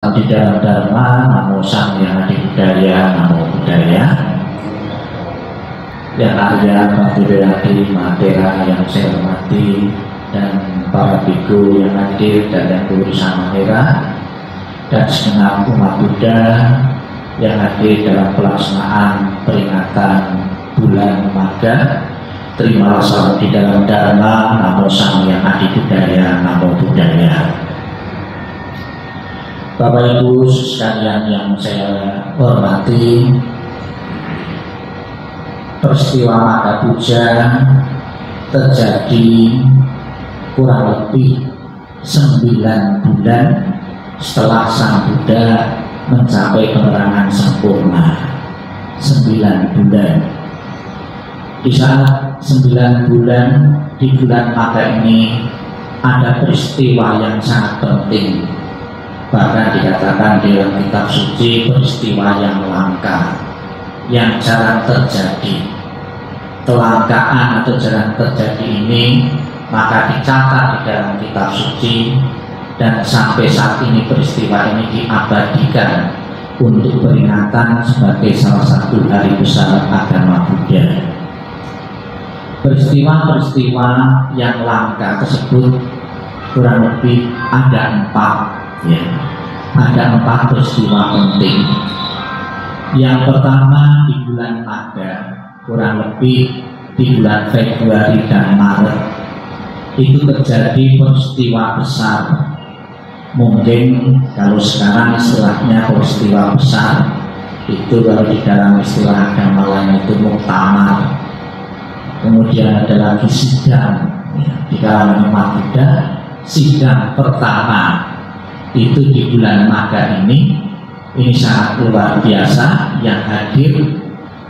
di dalam Dharma, namo sang yang adi budaya, namo budaya. Yang Arya Bhakti Matera yang saya hormati, dan para biku yang hadir dan yang berusaha Mahera, dan segenap umat Buddha yang hadir dalam pelaksanaan peringatan bulan Maga. Terimalah salam di dalam Dharma, namo sang yang adi budaya, namo budaya. Bapak Ibu sekalian yang saya hormati, peristiwa Maga Puja terjadi kurang lebih 9 bulan setelah Sang Buddha mencapai penerangan sempurna. 9 bulan. Di saat 9 bulan di bulan Maga ini ada peristiwa yang sangat penting. Bahkan dikatakan dalam kitab suci peristiwa yang langka, yang jarang terjadi. Kelangkaan atau jarang terjadi ini maka dicatat di dalam kitab suci, dan sampai saat ini peristiwa ini diabadikan untuk peringatan sebagai salah satu hari besar agama Buddha. Peristiwa-peristiwa yang langka tersebut kurang lebih ada 4. Ya, ada 4 peristiwa penting. Yang pertama di bulan Maga, kurang lebih di bulan Februari dan Maret, itu terjadi peristiwa besar. Mungkin kalau sekarang istilahnya peristiwa besar, itu kalau di dalam istilah agama lain itu muktamar. Kemudian ada lagi sidang, ya, di kalangan umat Buddha, sidang pertama itu di bulan Maga ini sangat luar biasa, yang hadir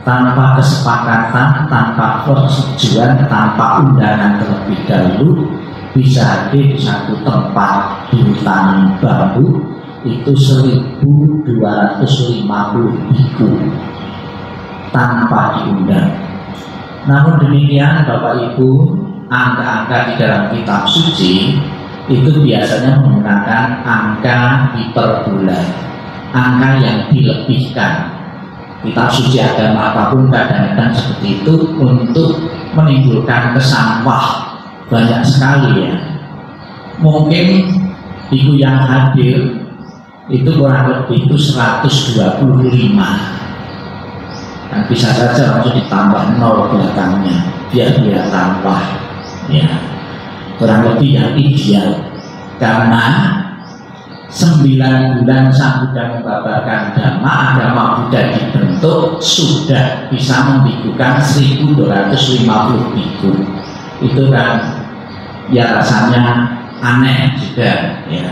tanpa kesepakatan, tanpa persetujuan, tanpa undangan terlebih dahulu, bisa hadir di satu tempat di hutan bambu itu 1250 biku tanpa diundang. Namun demikian Bapak Ibu, angka-angka di dalam kitab suci itu biasanya menggunakan angka hiperbola, angka yang dilebihkan. Kitab suci agama apapun kadang-kadang seperti itu untuk menimbulkan kesan wah, banyak sekali ya. Mungkin biku yang hadir itu kurang lebih itu 125, dan bisa saja langsung ditambah 0 belakangnya biar dia tambah ya. Kurang lebih yang ideal, karena 9 bulan Sang Buddha mengabarkan Dhamma, agama Buddha dibentuk, sudah bisa membikukan 1250 biku. Itu kan ya rasanya aneh juga ya,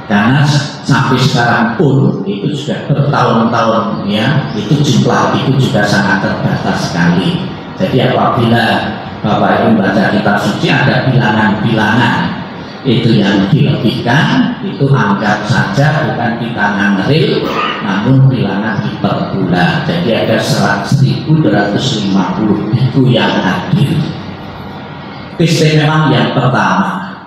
karena sampai sekarang pun itu sudah bertahun-tahun ya, itu jumlah itu juga sangat terbatas sekali. Jadi apabila Bapak Ibu baca kitab suci ada bilangan-bilangan itu yang dilebihkan, itu anggap saja bukan bilangan real, namun bilangan hiperbola. Jadi ada 1250 biku yang hadir. Istimewa yang pertama.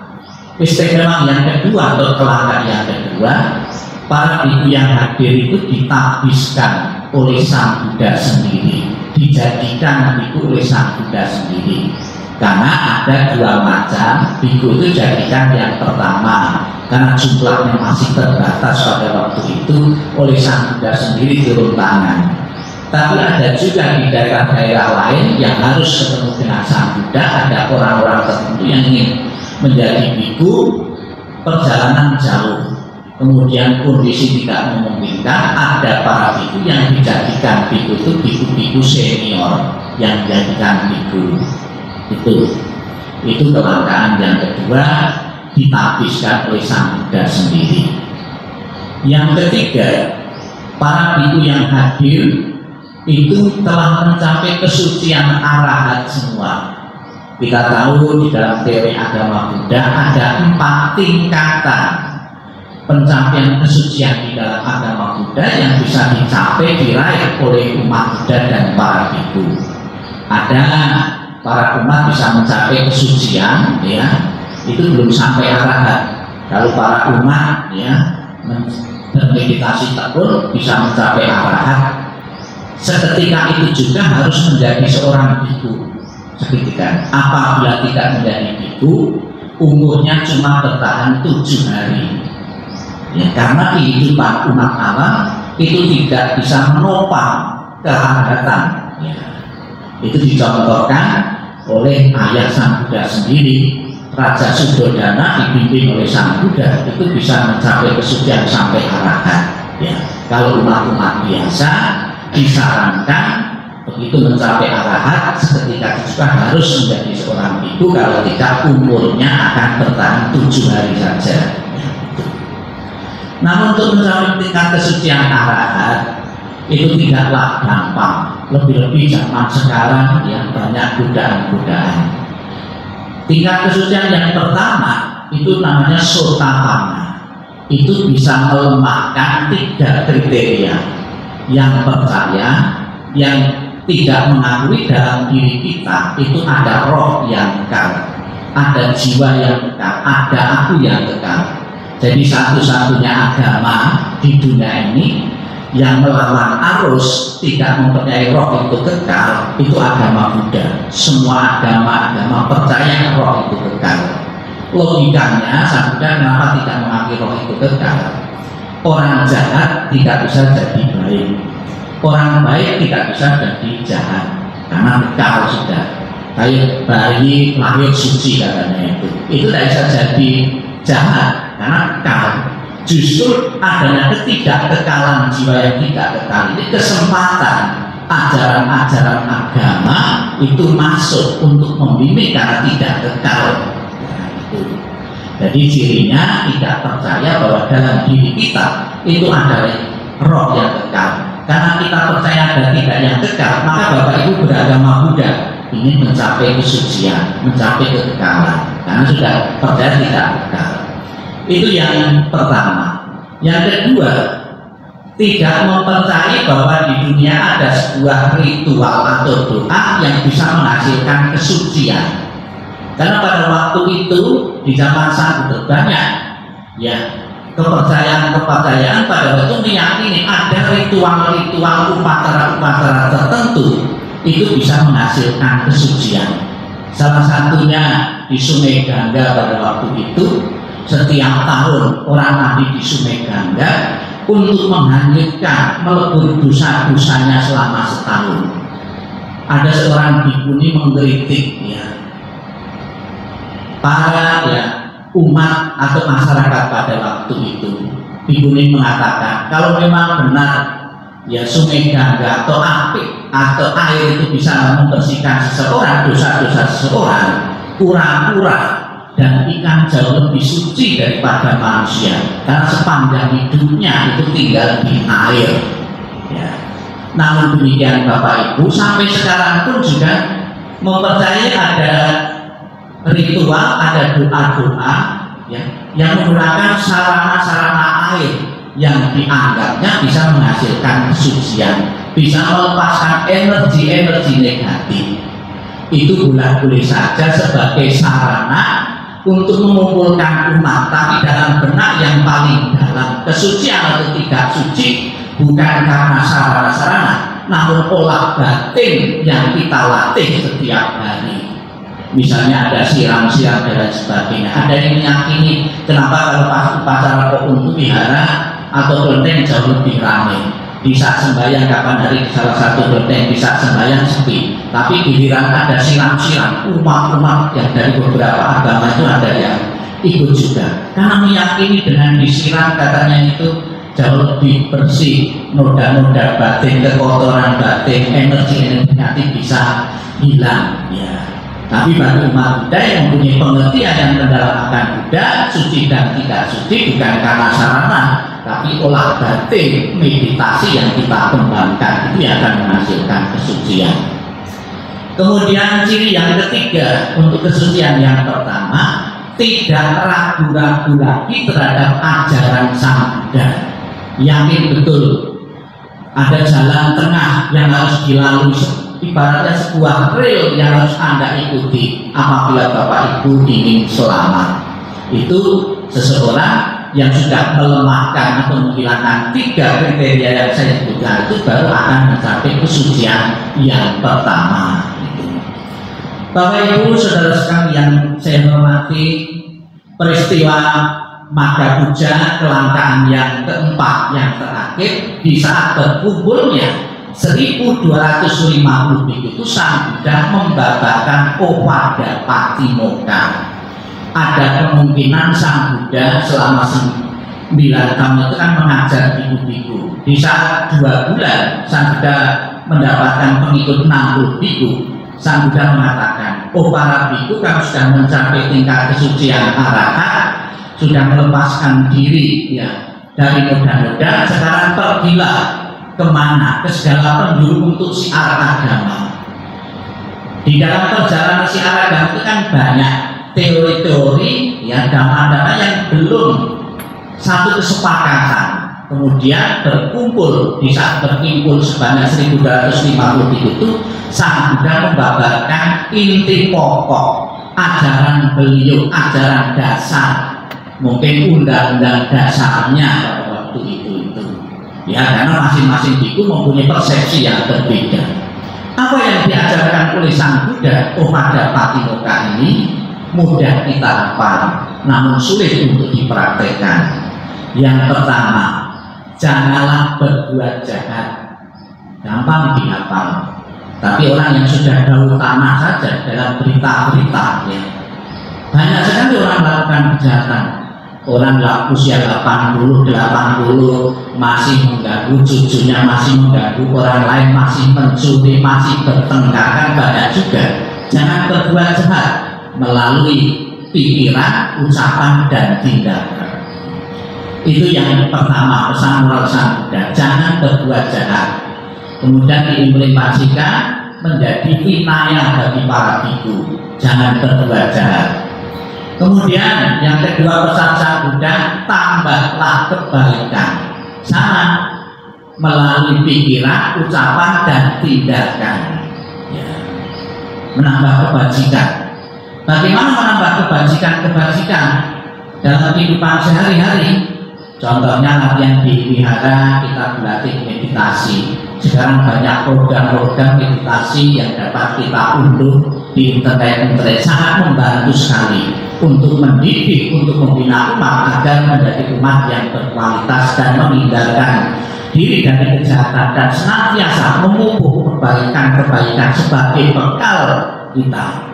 Istimewa yang kedua atau kelangkaan yang kedua, para biku yang hadir itu ditabiskan oleh Sang Buddha sendiri, dijadikan biku oleh Sang Buddha sendiri. Karena ada 2 macam biku itu, jadikan yang pertama karena jumlahnya masih terbatas pada waktu itu, oleh Sang Buddha sendiri turun tangan. Tapi ada juga di daerah-daerah lain yang harus ketemu dengan Sang Buddha, ada orang-orang tertentu yang ingin menjadi biku, perjalanan jauh, kemudian kondisi tidak memungkinkan, ada para biku yang dijadikan biku itu biku-biku senior yang dijadikan biku. Itu kelangkaan yang kedua, ditabiskan oleh Sang Buddha sendiri. Yang ketiga, para biku yang hadir itu telah mencapai kesucian arahat semua. Kita tahu di dalam teori agama Buddha ada 4 tingkatan pencapaian kesucian di dalam agama Buddha yang bisa dicapai, diraih oleh umat Buddha dan para biku. Ada para umat bisa mencapai kesucian ya, itu belum sampai arahat. Kalau para umat ya bermeditasi tekun bisa mencapai arahat. Seketika itu juga harus menjadi seorang biku. Seketika apabila tidak menjadi biku, umurnya cuma bertahan 7 hari. Ya, karena kehidupan umat awam itu tidak bisa menopang kearahatan. Ya. Itu dicontohkan oleh ayah Sang Buddha sendiri. Raja Suddhodana dibimbing oleh Sang Buddha itu bisa mencapai kesucian sampai arahat. Ya. Kalau umat-umat biasa disarankan begitu mencapai arahat seketika juga harus menjadi seorang biku, kalau tidak umurnya akan bertahan 7 hari saja. Namun untuk mencapai tingkat kesucian arahat itu tidaklah gampang, lebih-lebih zaman sekarang yang banyak godaan-godaan. Tingkat kesucian yang pertama itu namanya Sotapanna. Itu bisa melemahkan 3 kriteria: yang percaya, yang tidak mengakui dalam diri kita itu ada roh yang kekal, ada jiwa yang kekal, ada aku yang kekal. Jadi satu-satunya agama di dunia ini yang melawan arus, tidak mempercayai roh itu kekal, itu agama Buddha. Semua agama percaya roh itu kekal. Logikanya, Sang Buddha kenapa tidak mengakui roh itu kekal? Orang jahat tidak bisa jadi baik, orang baik tidak bisa jadi jahat, karena kekal sudah. Kayak bayi lahir suci katanya itu tidak bisa jadi jahat karena kekal. Justru adanya ketidakkekalan jiwa yang tidak kekal ini kesempatan ajaran-ajaran agama itu masuk untuk membimbing karena tidak kekal. Jadi cirinya tidak percaya bahwa dalam diri kita itu ada roh yang kekal. Karena kita percaya ada tidak yang kekal, maka Bapak Ibu beragama Buddha ingin mencapai kesucian, mencapai kekekalan, karena sudah percaya tidak kekal. Itu yang pertama. Yang kedua, tidak mempercayai bahwa di dunia ada sebuah ritual atau doa yang bisa menghasilkan kesucian. Karena pada waktu itu di zaman Sang Buddha banyak ya kepercayaan pada waktu meyakini ada ritual-ritual upacara-upacara tertentu itu bisa menghasilkan kesucian. Salah satunya di Sungai Gangga pada waktu itu. Setiap tahun orang mandi di Sungai Gangga untuk menghanyutkan, melebur dosa-dosanya selama setahun. Ada seorang bikuni mengkritik ya, para ya, umat atau masyarakat pada waktu itu. Bikuni mengatakan kalau memang benar ya Sungai Gangga atau api atau air itu bisa membersihkan seseorang, dosa-dosa seseorang, pura-pura dan ikan jauh lebih suci daripada manusia karena sepanjang hidupnya itu tinggal di air ya. Namun demikian Bapak Ibu sampai sekarang pun juga mempercayai ada ritual, ada doa-doa ya, yang menggunakan sarana-sarana air yang dianggapnya bisa menghasilkan kesucian, bisa melepaskan energi-energi negatif. Itu boleh saja sebagai sarana untuk mengumpulkan umat, tapi dalam benak yang paling dalam, kesucian atau tidak suci bukan karena sarana-sarana, namun olah batin yang kita latih setiap hari. Misalnya ada siram-siram dan sebagainya. Ada yang meyakini kenapa kalau pas upacara Kokun Wihara atau kelenteng jauh lebih ramai. Bisa sembahyang kapan hari di salah satu kelenteng, bisa sembahyang sepi. Tapi giliran ada siram-siram, umat-umat yang dari beberapa agama itu ada yang ikut juga. Karena meyakini dengan disiram katanya itu jauh lebih bersih, noda-noda batin, kekotoran batin, energi negatif bisa hilang. Ya. Tapi bagi umat Buddha yang mempunyai pengertian yang mendalam akan Buddha, suci dan tidak suci bukan karena sarana, tapi olah batin, meditasi yang kita kembangkan itu yang akan menghasilkan kesucian. Kemudian ciri yang ketiga untuk kesucian yang pertama, tidak ragu-ragu lagi terhadap ajaran Sang Buddha. Yakin betul ada jalan tengah yang harus dilalui, ibaratnya sebuah rel yang harus Anda ikuti apabila Bapak Ibu ingin selamat. Itu seseorang yang sudah melemahkan atau menghilangkan 3 kriteria yang saya sebutkan itu baru akan mencapai kesucian yang pertama. Bapak Ibu saudara sekalian yang saya hormati, peristiwa Madhapuja kelangkaan yang keempat yang terakhir di saat berkumpulnya 1250 itu Sang Buddha membabarkan Opada Patimokkha. Ada kemungkinan Sang Buddha selama 9 tahun itu kan mengajar biku-biku. Di saat 2 bulan Sang Buddha mendapatkan pengikut 60 biku, Sang Buddha mengatakan, oh para biku, kamu sudah mencapai tingkat kesucian arahat, sudah melepaskan diri ya dari noda-noda, sekarang pergilah kemana, ke segala penjuru untuk siar agama. Di dalam perjalanan siar agama itu kan banyak teori-teori ya, dhamma-dhamma yang belum satu kesepakatan, kemudian berkumpul. Di saat berkumpul sebanyak 1250 itu Sang Buddha membabarkan inti pokok ajaran beliau, ajaran dasar, mungkin undang-undang dasarnya pada waktu itu ya, karena masing-masing biku mempunyai persepsi yang berbeda. Apa yang diajarkan oleh Sang Buddha Opada Patimokkha ini mudah kita hafal, namun sulit untuk dipraktekkan. Yang pertama, janganlah berbuat jahat. Gampang dihafal, tapi orang yang sudah tahu tanah saja dalam berita-berita ya, banyak sekali orang melakukan kejahatan. Orang usia 80 masih mengganggu cucunya, masih mengganggu orang lain, masih mencuri, masih bertengkar, kan banyak juga. Jangan berbuat jahat melalui pikiran, ucapan, dan tindakan. Itu yang pertama, pesan moral Sang Buddha, jangan berbuat jahat. Kemudian diimplementasikan menjadi vinaya bagi para biku, jangan berbuat jahat. Kemudian yang kedua, pesan Sang Buddha, tambahlah kebaikan, sama melalui pikiran, ucapan, dan tindakan ya, menambah kebajikan. Bagaimana menambah kebajikan dalam kehidupan sehari-hari? Contohnya latihan di wihara, kita berlatih meditasi. Sekarang banyak program-program meditasi yang dapat kita unduh di internet, sangat membantu sekali untuk mendidik, untuk membina umat agar menjadi umat yang berkualitas dan menghindarkan diri dari kejahatan dan senantiasa memupuk kebaikan-kebaikan sebagai bekal kita.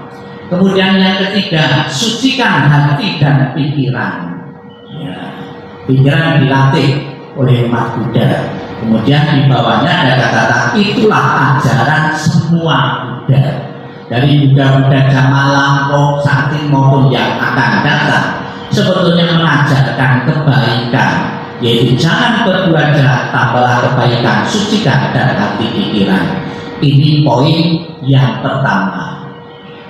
Kemudian yang ketiga, sucikan hati dan pikiran ya, pikiran dilatih oleh umat Buddha. Kemudian di bawahnya ada kata-kata, itulah ajaran semua Buddha, dari Buddha-Buddha zaman lampau, saat ini maupun yang akan datang, sebetulnya mengajarkan kebaikan, yaitu jangan berbuat jahat, tambahlah kebaikan, sucikan dan hati pikiran. Ini poin yang pertama.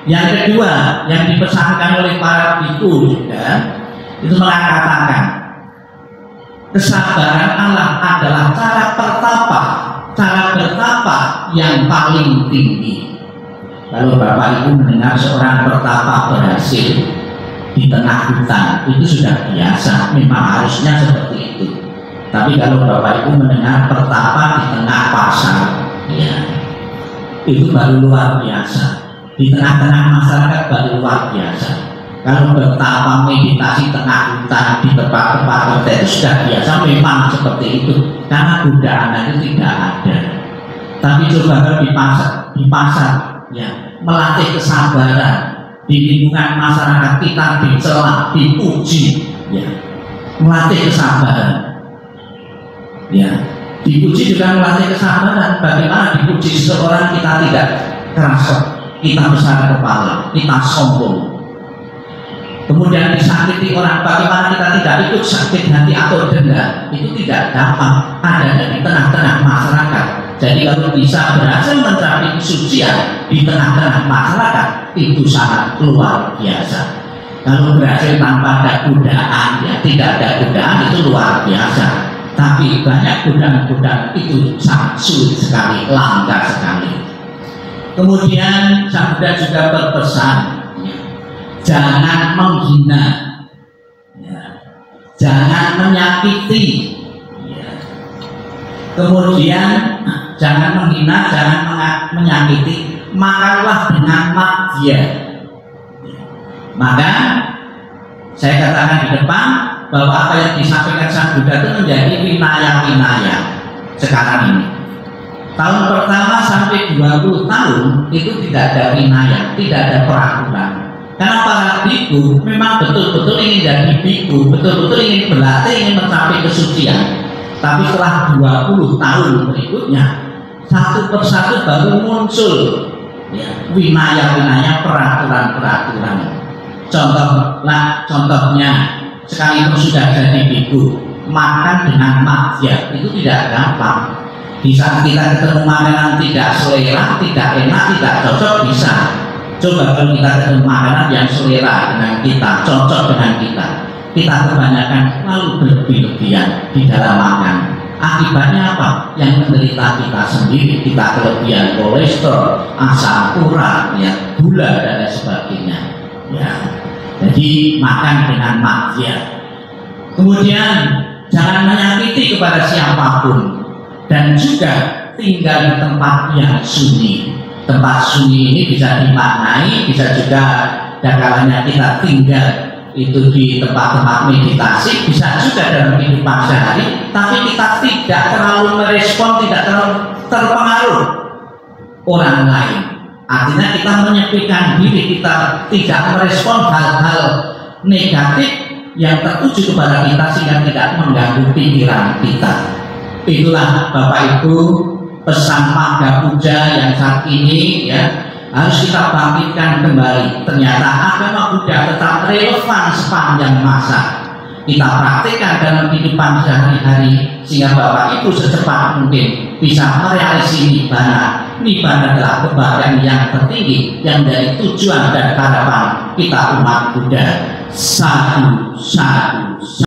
Yang kedua yang dipesankan oleh para biku juga itu mengatakan kesabaran Allah adalah cara bertapa yang paling tinggi. Kalau Bapak Ibu mendengar seorang bertapa berhasil di tengah hutan, itu sudah biasa, memang harusnya seperti itu. Tapi kalau Bapak Ibu mendengar bertapa di tengah pasar ya, itu baru luar biasa. Di tengah-tengah masyarakat baru luar biasa. Kalau bertapa meditasi tengah hutan di tempat-tempat tertentu itu sudah biasa, memang seperti itu, karena godaan itu tidak ada. Tapi coba kalau di pasar ya, melatih kesabaran di lingkungan masyarakat kita, dicela, dipuji ya, melatih kesabaran ya, dipuji juga melatih kesabaran. Bagaimana dipuji seseorang kita tidak keras, kita besar kepala, kita sombong. Kemudian disakiti orang, bagaimana kita tidak ikut sakit hati atau dendam, itu tidak dapat ada di tengah-tengah masyarakat. Jadi kalau bisa berhasil mencapai kesucian di tengah-tengah masyarakat, itu sangat luar biasa. Kalau berhasil tanpa ada godaan, ya tidak ada godaan, itu luar biasa. Tapi banyak godaan-godaan itu sangat sulit sekali, langka sekali. Kemudian Sang Buddha juga berpesan, jangan menghina ya. jangan menyakiti, kemudian jangan menghina, jangan menyakiti, makanlah dengan maghfirah. Maka saya katakan di depan bahwa apa yang disampaikan Sang Buddha itu menjadi winaya-winaya sekarang ini. Tahun pertama sampai 20 tahun itu tidak ada winaya, tidak ada peraturan. Karena para biku memang betul-betul ingin jadi biku, betul-betul ingin berlatih, ingin mencapai kesucian. Tapi setelah 20 tahun berikutnya, satu persatu baru muncul winaya-winaya, peraturan-peraturan. Contohnya sekalipun sudah jadi biku, makan dengan maghfirah itu tidak gampang. Di saat kita ketemu makanan tidak selera, tidak enak, tidak cocok, bisa. Coba kalau kita ketemu makanan yang selera dengan kita, cocok dengan kita, kita kebanyakan lalu berlebih-lebihan di dalam makan. Akibatnya apa? Yang menderita kita sendiri, kita kelebihan kolesterol, asam urat, ya, gula dan lain sebagainya. Ya. Jadi makan dengan maghfirah. Kemudian jangan menyakiti kepada siapapun, dan juga tinggal di tempat yang sunyi. Tempat sunyi ini bisa dimaknai, bisa juga kalanya kita tinggal itu di tempat-tempat meditasi, bisa juga dalam kehidupan sehari, tapi kita tidak terlalu merespon, tidak terlalu terpengaruh orang lain. Artinya kita menyepikan diri, kita tidak merespon hal-hal negatif yang tertuju kepada kita sehingga tidak mengganggu pikiran kita. Itulah Bapak Ibu pesan Magga Puja yang saat ini ya harus kita bangkitkan kembali. Ternyata agama Buddha tetap relevan sepanjang masa. Kita praktikkan dalam kehidupan sehari-hari sehingga Bapak Ibu secepat mungkin bisa merealisasi nibbana. Nibbana adalah kebahagiaan yang tertinggi yang menjadi tujuan dan harapan kita umat Buddha. Satu.